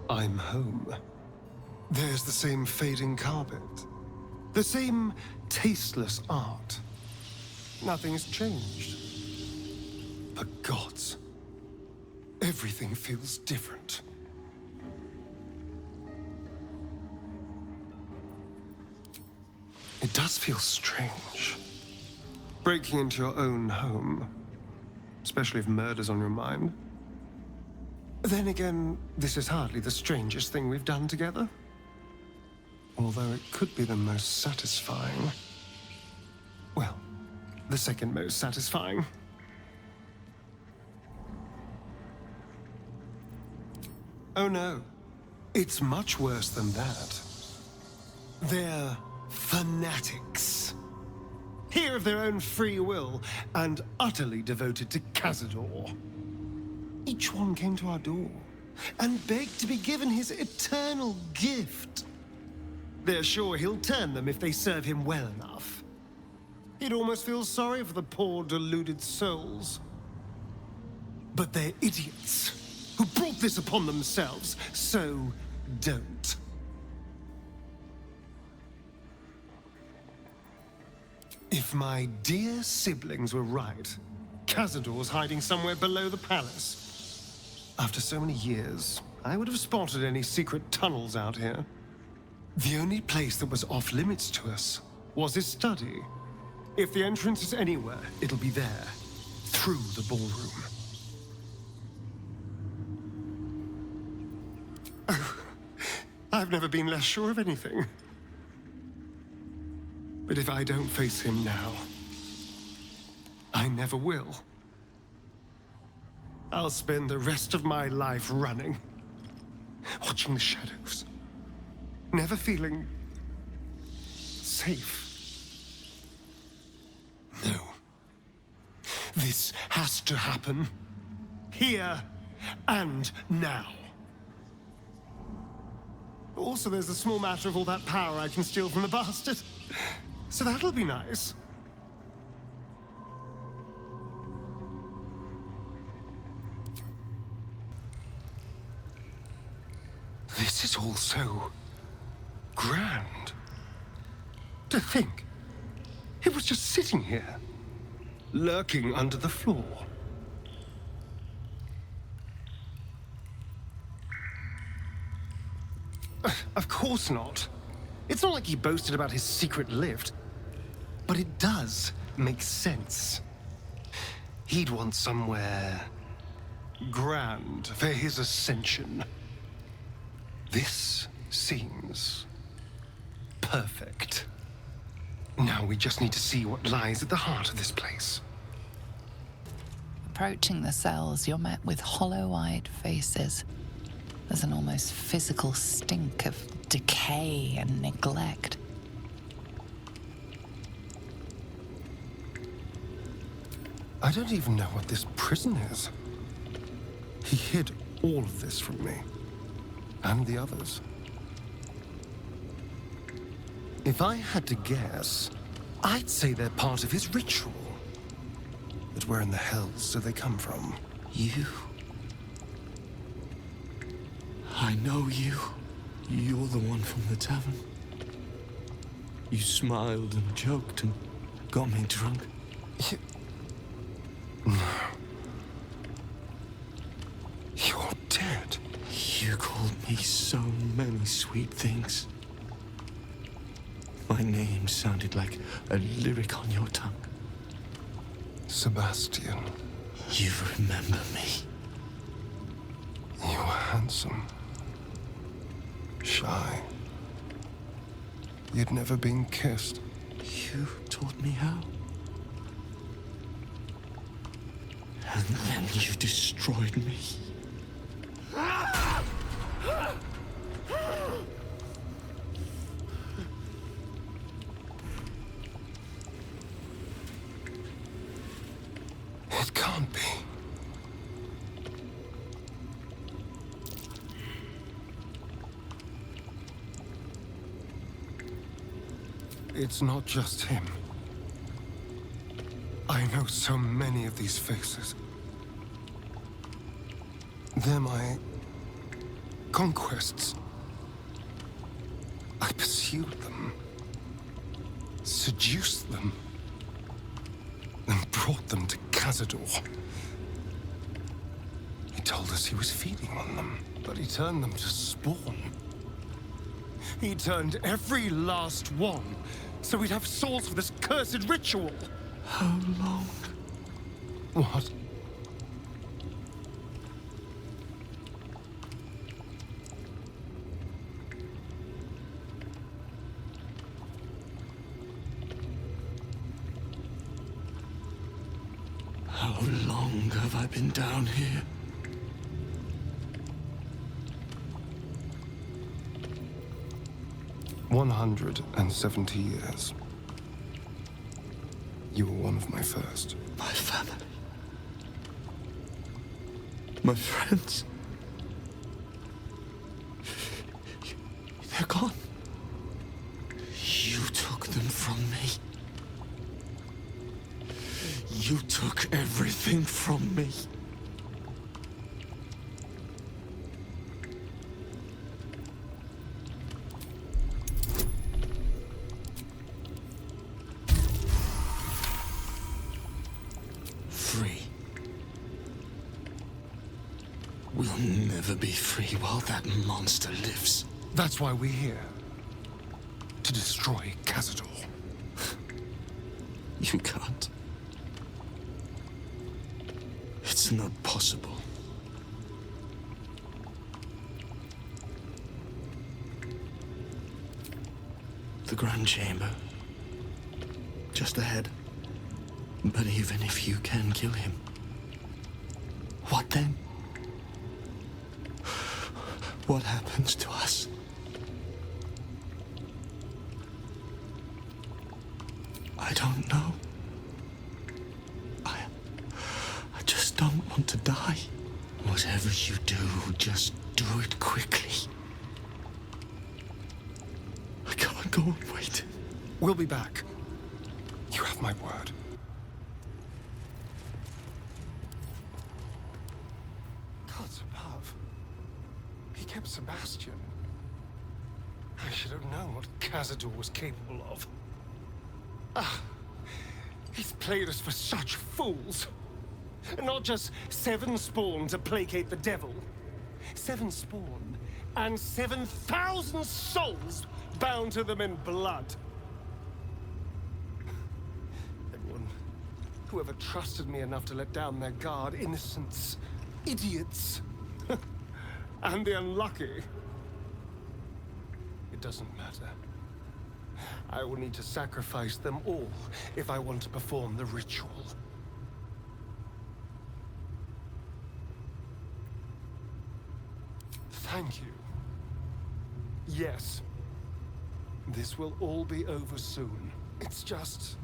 I'm home. There's the same fading carpet. The same tasteless art. Nothing's changed. But gods, everything feels different. It does feel strange. Breaking into your own home, especially if murder's on your mind. Then again, this is hardly the strangest thing we've done together. Although it could be the most satisfying. Well, the second most satisfying. Oh no, it's much worse than that. They're fanatics. Here of their own free will, and utterly devoted to Cazador. Each one came to our door, and begged to be given his eternal gift. They're sure he'll turn them if they serve him well enough. He'd almost feel sorry for the poor, deluded souls. But they're idiots, who brought this upon themselves, so don't. If my dear siblings were right, Cazador's hiding somewhere below the palace. After so many years, I would have spotted any secret tunnels out here. The only place that was off-limits to us was his study. If the entrance is anywhere, it'll be there, through the ballroom. Oh, I've never been less sure of anything. But if I don't face him now, I never will. I'll spend the rest of my life running, watching the shadows, never feeling safe. No. This has to happen. Here and now. Also, there's the small matter of all that power I can steal from the bastard. So that'll be nice. This is all so grand. To think, it was just sitting here, lurking under the floor. Of course not. It's not like he boasted about his secret lift. But it does make sense. He'd want somewhere grand for his ascension. This seems perfect. Now we just need to see what lies at the heart of this place. Approaching the cells, you're met with hollow-eyed faces. There's an almost physical stink of decay and neglect. I don't even know what this prison is. He hid all of this from me. And the others. If I had to guess, I'd say they're part of his ritual. But where in the hells do they come from? You? I know you. You're the one from the tavern. You smiled and joked and got me drunk. No. You're dead. You called me so many sweet things. My name sounded like a lyric on your tongue. Sebastian. You remember me. You were handsome. Shy. You'd never been kissed. You taught me how. And then you destroyed me. It can't be. It's not just him. I know so many of these faces. They're my conquests. I pursued them, seduced them, and brought them to cazador. He told us he was feeding on them, but he turned them to spawn. He turned every last one, so we'd have souls for this cursed ritual. How long? What? How long have I been down here? "170 years. You were one of my first. My family. My friends. They're gone. You took them from me. You took everything from me. Free. We'll never be free while that monster lives. That's why we're here. To destroy cazador. You can't. It's not possible. The Grand Chamber. Just ahead. But even if you can kill him, what then? What happens to us? I don't know. I just don't want to die. Whatever you do, just do it quickly. I can't go on waiting. We'll be back. You have my word. Gods above. He kept Sebastian. I should have known what cazador was capable of. He's played us for such fools. Not just 7 spawn to placate the devil. 7 spawn and 7,000 souls bound to them in blood. Whoever trusted me enough to let down their guard, innocents, idiots, and the unlucky. It doesn't matter. I will need to sacrifice them all if I want to perform the ritual. Thank you. Yes. This will all be over soon. It's just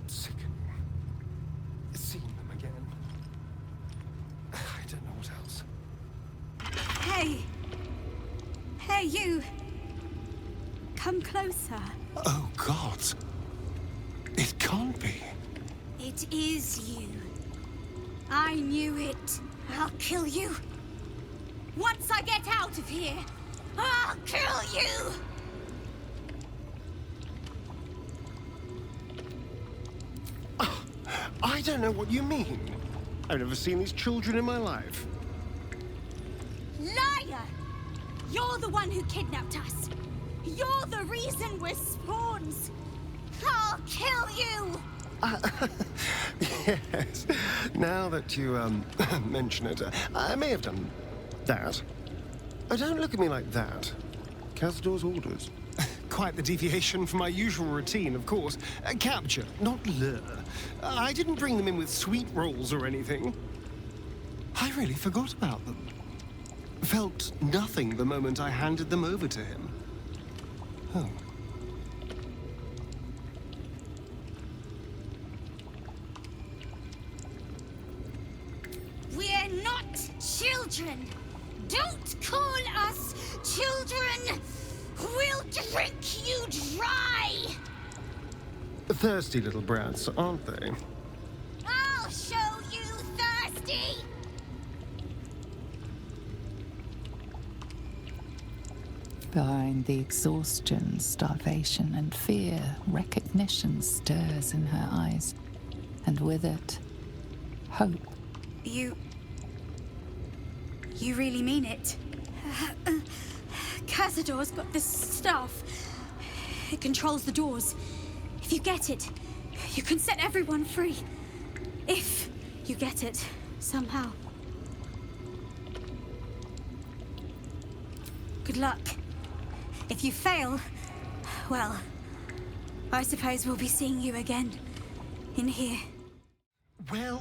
sickening. Seeing them again. I don't know what else. Hey! Hey, you! Come closer. Oh, God. It can't be. It is you. I knew it. I'll kill you. Once I get out of here, I'll kill you! I don't know what you mean. I've never seen these children in my life. Liar! You're the one who kidnapped us. You're the reason we're spawns. I'll kill you! Yes. Now that you, mention it, I may have done that. Don't look at me like that. Cazador's orders. Quite the deviation from my usual routine, of course. Capture, not lure. I didn't bring them in with sweet rolls or anything. I really forgot about them. Felt nothing the moment I handed them over to him. Oh. We're not children. Don't call us children. We'll drink you dry. Thirsty little brats, aren't they? I'll show you thirsty. Behind the exhaustion, starvation, and fear, recognition stirs in her eyes, and with it, hope. You really mean it? Cazador's got this stuff. It controls the doors. If you get it, you can set everyone free. If you get it, somehow. Good luck. If you fail, well, I suppose we'll be seeing you again. In here. Well,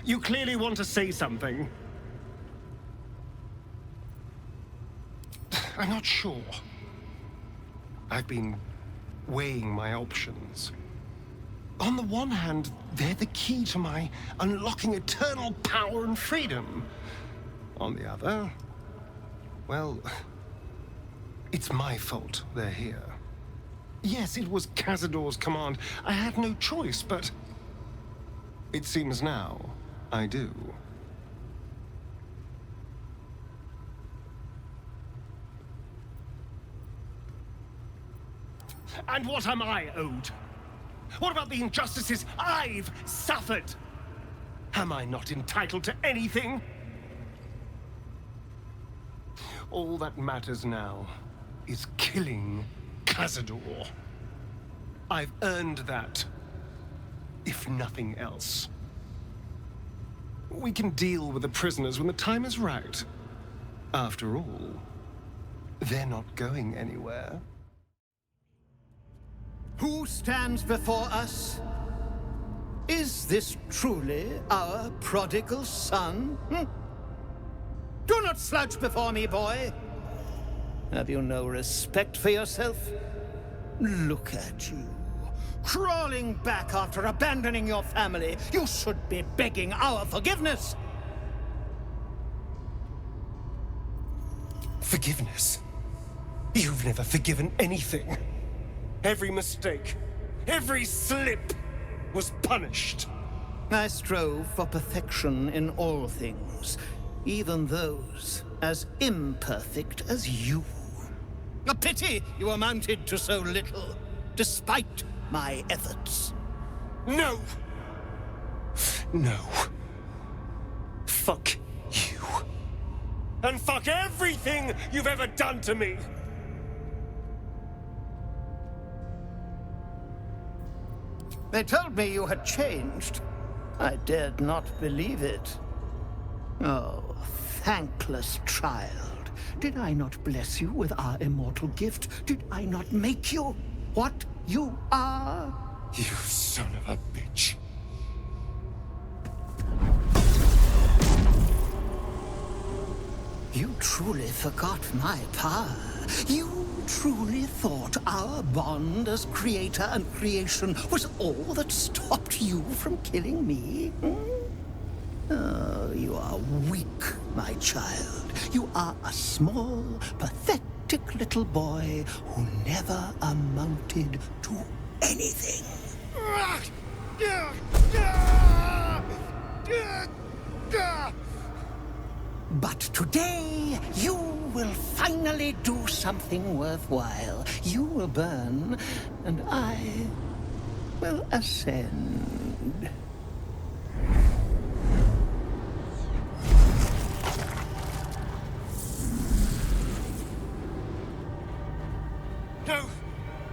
you clearly want to say something. I'm not sure. I've been weighing my options. On the one hand, they're the key to my unlocking eternal power and freedom. On the other, well, it's my fault they're here. Yes, it was Cazador's command. I had no choice, but it seems now I do. And what am I owed? What about the injustices I've suffered? Am I not entitled to anything? All that matters now is killing Cazador. I've earned that, if nothing else. We can deal with the prisoners when the time is right. After all, they're not going anywhere. Who stands before us? Is this truly our prodigal son? Do not slouch before me, boy. Have you no respect for yourself? Look at you, crawling back after abandoning your family. You should be begging our forgiveness. Forgiveness? You've never forgiven anything. Every mistake, every slip was punished. I strove for perfection in all things, even those as imperfect as you. A pity you amounted to so little, despite my efforts. No! No. Fuck you. And fuck everything you've ever done to me! They told me you had changed. I dared not believe it. Oh, thankless child. Did I not bless you with our immortal gift? Did I not make you what you are? You son of a bitch. You truly forgot my power. You truly thought our bond as creator and creation was all that stopped you from killing me? Oh, you are weak, my child. You are a small, pathetic little boy who never amounted to anything. But today, you will finally do something worthwhile. You will burn, and I will ascend. No!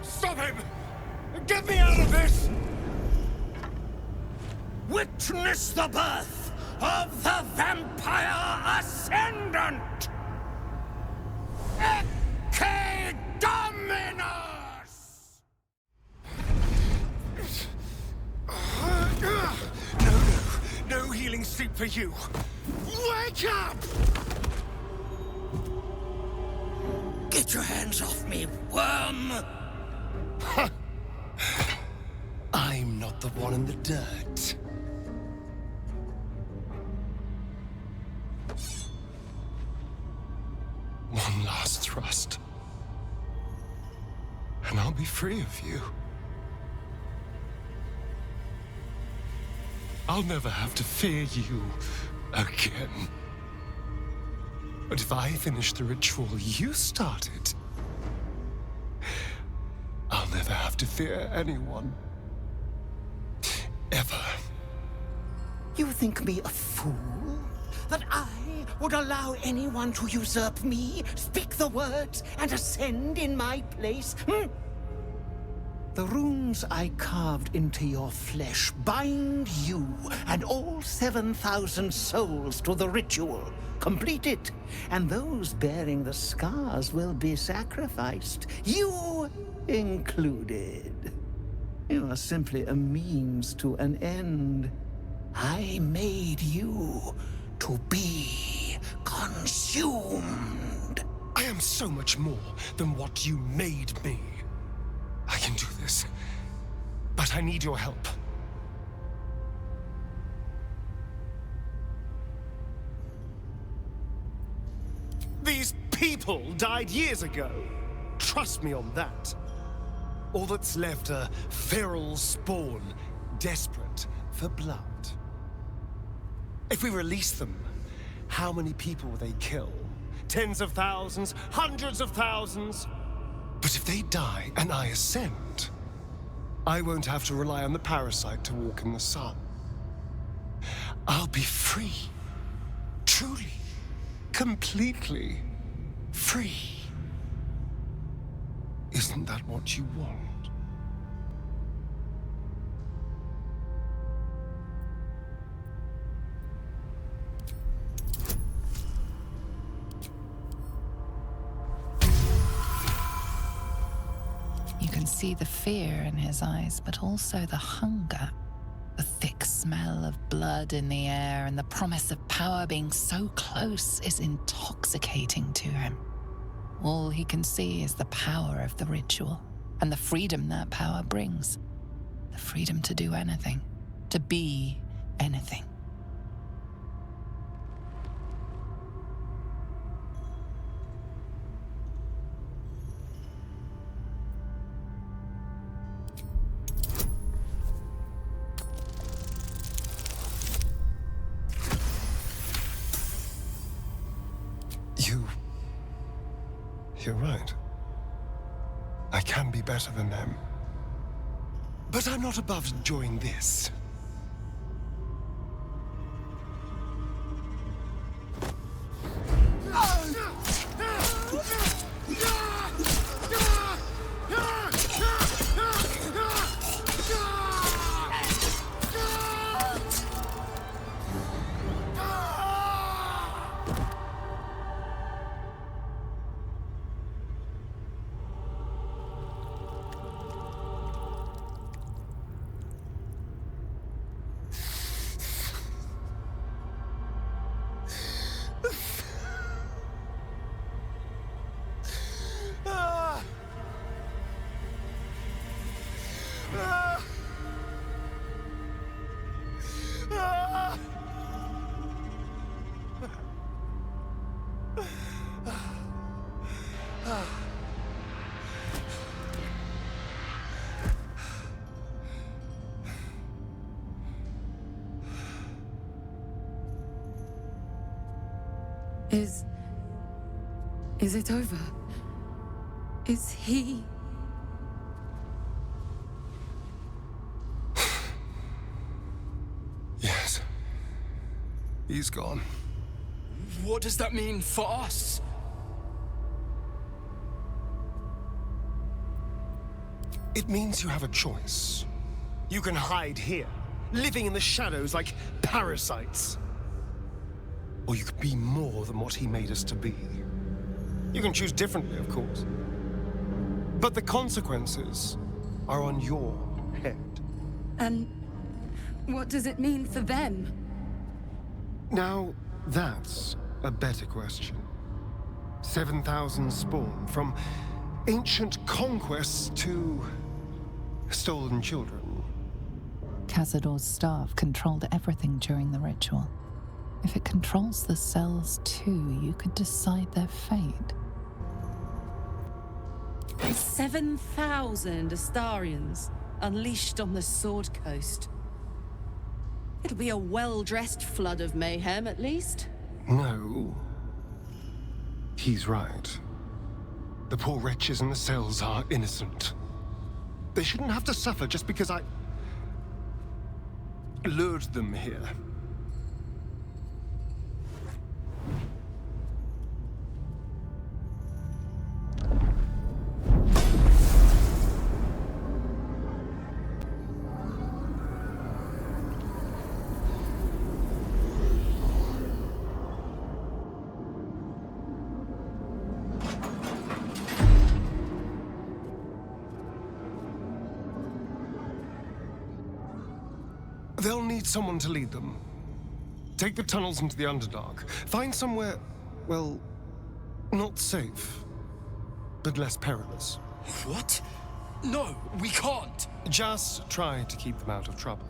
Stop him! Get me out of this! Witness the birth of the vampire ascendant! Ecce Dominus! No healing sleep for you! Wake up! Get your hands off me, worm! I'm not the one in the dirt. One last thrust. And I'll be free of you. I'll never have to fear you again. But if I finish the ritual you started, I'll never have to fear anyone. Ever. You think me a fool? That I would allow anyone to usurp me, speak the words, and ascend in my place? The runes I carved into your flesh bind you and all 7,000 souls to the ritual. Complete it, and those bearing the scars will be sacrificed, you included. You are simply a means to an end. I made you to be consumed. I am so much more than what you made me. I can do this, but I need your help. These people died years ago. Trust me on that. All that's left are feral spawn, desperate for blood. If we release them, how many people will they kill? Tens of thousands, hundreds of thousands? But if they die and I ascend, I won't have to rely on the parasite to walk in the sun. I'll be free. Truly. Completely free. Isn't that what you want? You can see the fear in his eyes, but also the hunger. The thick smell of blood in the air and the promise of power being so close is intoxicating to him. All he can see is the power of the ritual and the freedom that power brings. The freedom to do anything, to be anything. You're right. I can be better than them. But I'm not above enjoying this. Is it over? Is he... Yes. He's gone. What does that mean for us? It means you have a choice. You can hide here, living in the shadows like parasites. Or you could be more than what he made us to be. You can choose differently, of course. But the consequences are on your head. And what does it mean for them? Now, that's a better question. 7,000 spawn, from ancient conquests to stolen children. Cazador's staff controlled everything during the ritual. If it controls the cells too, you could decide their fate. 7,000 Astarions unleashed on the Sword Coast. It'll be a well-dressed flood of mayhem, at least. No. He's right. The poor wretches in the cells are innocent. They shouldn't have to suffer just because I lured them here. They'll need someone to lead them. Take the tunnels into the Underdark. Find somewhere, well, not safe, but less perilous. What? No, we can't. Just try to keep them out of trouble.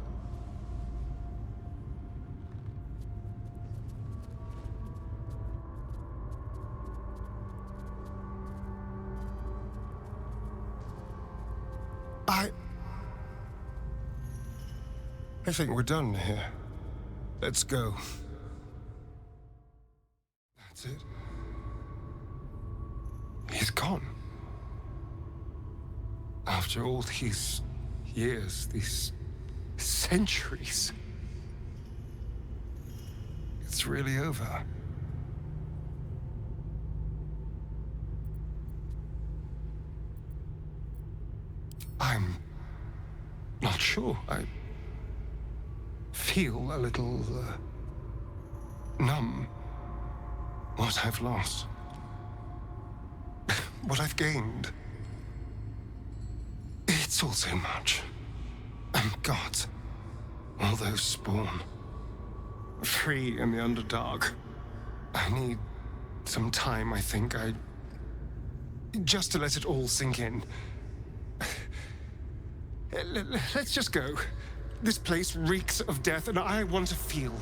I think we're done here. Let's go. That's it. He's gone. After all these years, these centuries. It's really over. I'm not sure. I feel a little numb. What I've lost. What I've gained. It's all so much. And God, all those spawn. Free in the Underdark. I need some time, I think. Just to let it all sink in. Let's just go. This place reeks of death, and I want to feel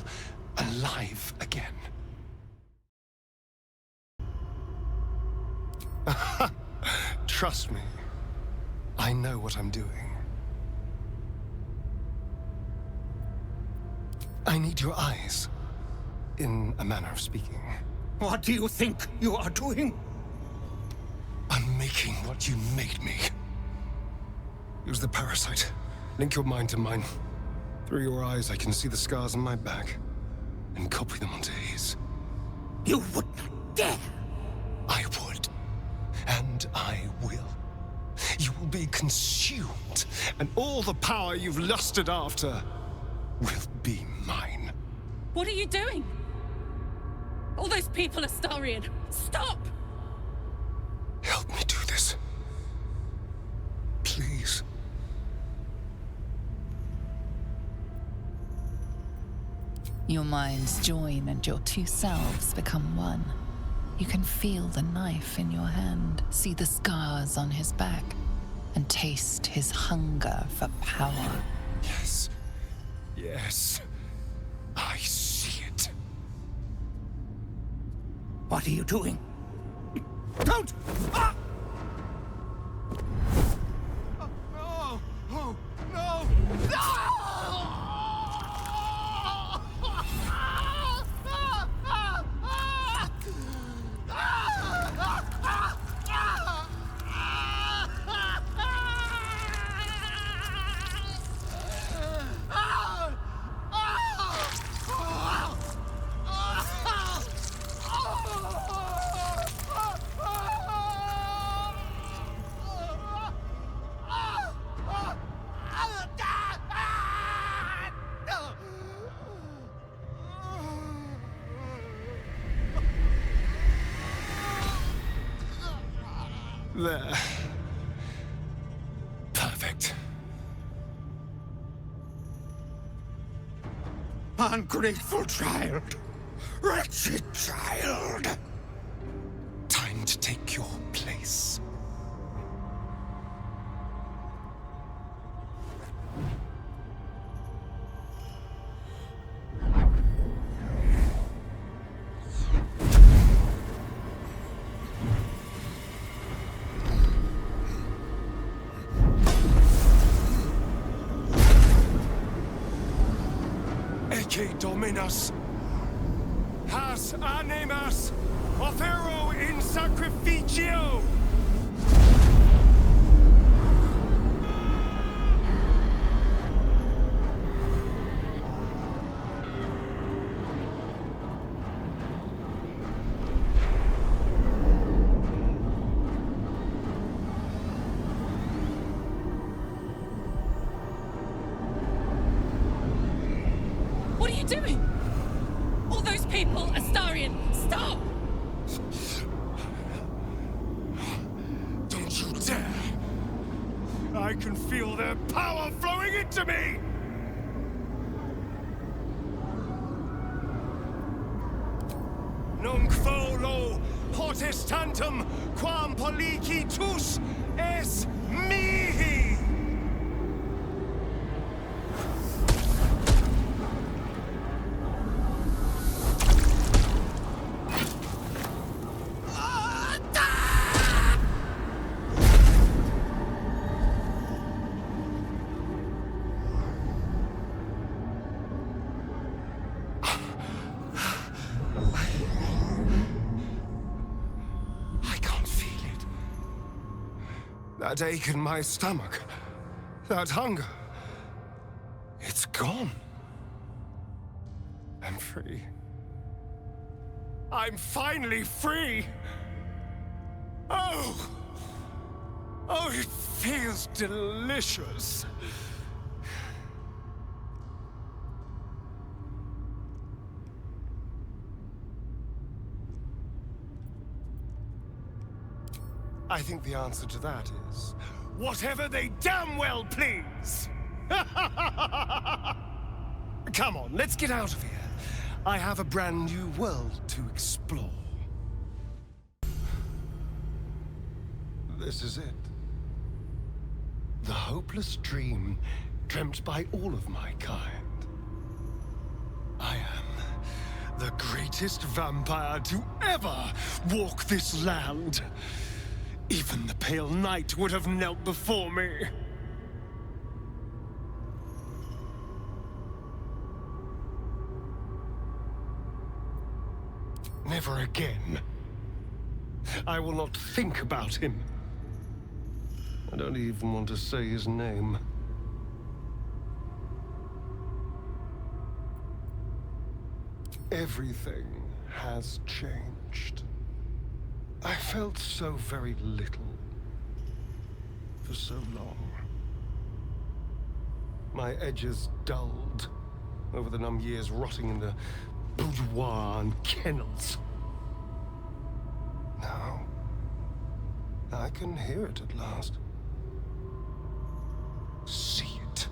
alive again. Trust me. I know what I'm doing. I need your eyes, in a manner of speaking. What do you think you are doing? I'm making what you made me. Use the parasite. Link your mind to mine. Through your eyes, I can see the scars on my back, and copy them onto his. You would not dare! I would. And I will. You will be consumed, and all the power you've lusted after will be mine. What are you doing? All those people, Astarion. Stop! Help me do this. Please. Your minds join and your two selves become one. You can feel the knife in your hand, see the scars on his back, and taste his hunger for power. Yes. Yes. I see it. What are you doing? Don't! Ah! No! Oh, no! No! There. Perfect. Ungrateful child! Wretched child! Time to take your place. Dominus, has animas, ofero in sacrificio! What are you doing? All those people, Astarion, stop! Don't you dare! I can feel their power flowing into me! Nunc volo potestantem quam policitus es mihi! I can't feel it. That ache in my stomach, that hunger, it's gone. I'm free. I'm finally free! Oh! Oh, it feels delicious. I think the answer to that is, whatever they damn well please! Come on, let's get out of here. I have a brand new world to explore. This is it. The hopeless dream dreamt by all of my kind. I am the greatest vampire to ever walk this land. Even the pale knight would have knelt before me. Never again. I will not think about him. I don't even want to say his name. Everything has changed. I felt so very little for so long. My edges dulled over the numb years rotting in the boudoir and kennels. Now, I can hear it at last. See it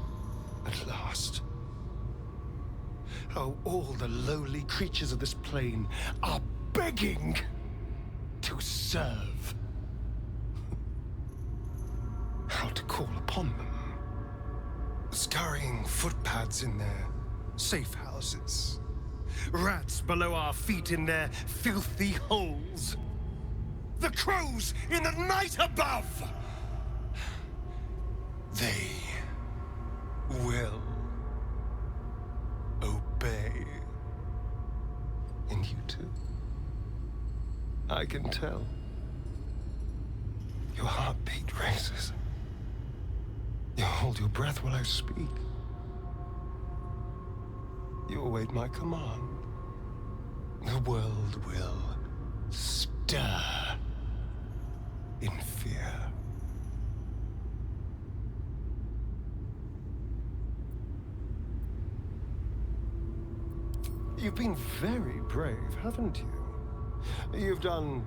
at last. How all the lowly creatures of this plane are begging to serve. How to call upon them. Scurrying footpads in their safe houses. Rats below our feet in their filthy holes. The crows in the night above! They will obey. And you too. I can tell. Your heartbeat races. You hold your breath while I speak. You await my command. The world will stir in fear. You've been very brave, haven't you? You've done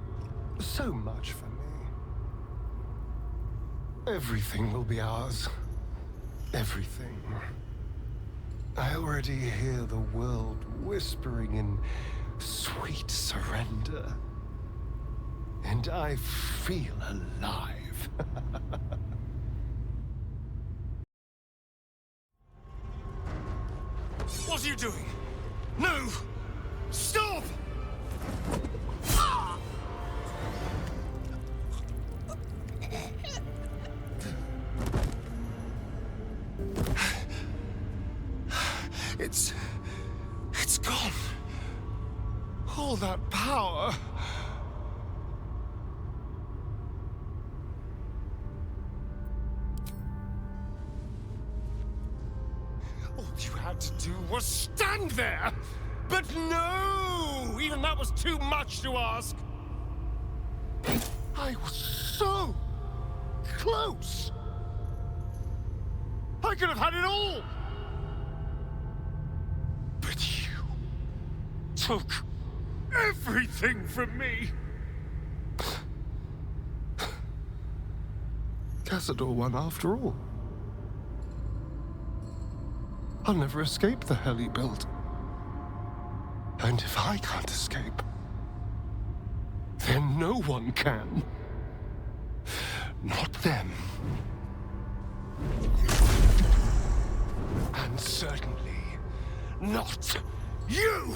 so much for me. Everything will be ours. Everything. I already hear the world whispering in sweet surrender. And I feel alive. What are you doing? No! Stop! It's gone. All that power. had to do was stand there! But no! Even that was too much to ask! I was so close! I could have had it all! But you took everything from me! Cazador won after all. I'll never escape the hell he built. And if I can't escape, then no one can. Not them. And certainly not you!